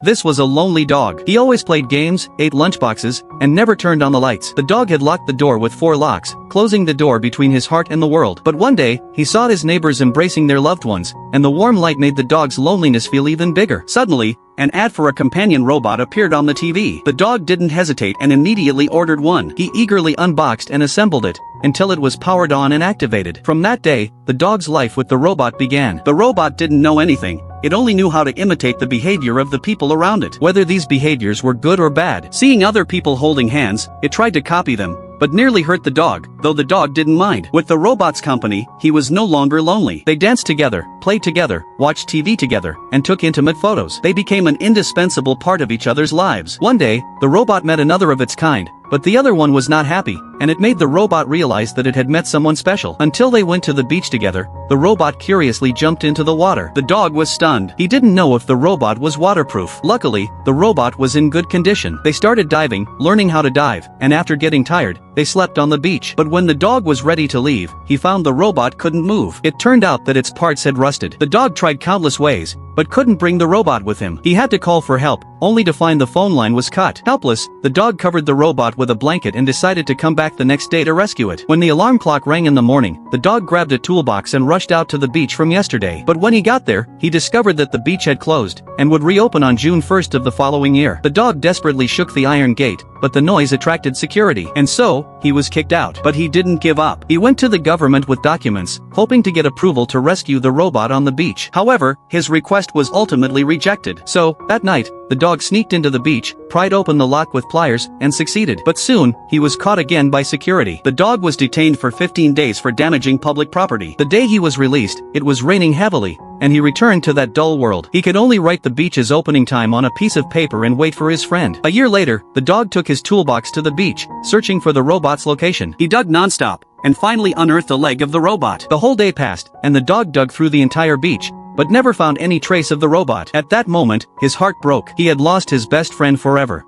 This was a lonely dog. He always played games, ate lunchboxes, and never turned on the lights. The dog had locked the door with 4 locks, closing the door between his heart and the world. But one day, he saw his neighbors embracing their loved ones, and the warm light made the dog's loneliness feel even bigger. Suddenly, an ad for a companion robot appeared on the TV. The dog didn't hesitate and immediately ordered one. He eagerly unboxed and assembled it, until it was powered on and activated. From that day, the dog's life with the robot began. The robot didn't know anything. It only knew how to imitate the behavior of the people around it. Whether these behaviors were good or bad. Seeing other people holding hands, it tried to copy them, but nearly hurt the dog, though the dog didn't mind. With the robot's company, he was no longer lonely. They danced together, played together, watched TV together, and took intimate photos. They became an indispensable part of each other's lives. One day, the robot met another of its kind, but the other one was not happy, and it made the robot realize that it had met someone special. Until they went to the beach together, the robot curiously jumped into the water. The dog was stunned. He didn't know if the robot was waterproof. Luckily, the robot was in good condition. They started diving, learning how to dive, and after getting tired, they slept on the beach. But when the dog was ready to leave, he found the robot couldn't move. It turned out that its parts had rusted. The dog tried countless ways, but couldn't bring the robot with him. He had to call for help, only to find the phone line was cut. Helpless, the dog covered the robot with a blanket and decided to come back the next day to rescue it. When the alarm clock rang in the morning, the dog grabbed a toolbox and rushed out to the beach from yesterday. But when he got there, he discovered that the beach had closed, and would reopen on June 1st of the following year. The dog desperately shook the iron gate, but the noise attracted security, and so, he was kicked out. But he didn't give up. He went to the government with documents, hoping to get approval to rescue the robot on the beach. However, his request was ultimately rejected. So, that night, the dog sneaked into the beach, pried open the lock with pliers, and succeeded. But soon, he was caught again by security. The dog was detained for 15 days for damaging public property. The day he was released, it was raining heavily, and he returned to that dull world. He could only write the beach's opening time on a piece of paper and wait for his friend. A year later, the dog took his toolbox to the beach, searching for the robot's location. He dug nonstop, and finally unearthed a leg of the robot. The whole day passed, and the dog dug through the entire beach, but never found any trace of the robot. At that moment, his heart broke. He had lost his best friend forever.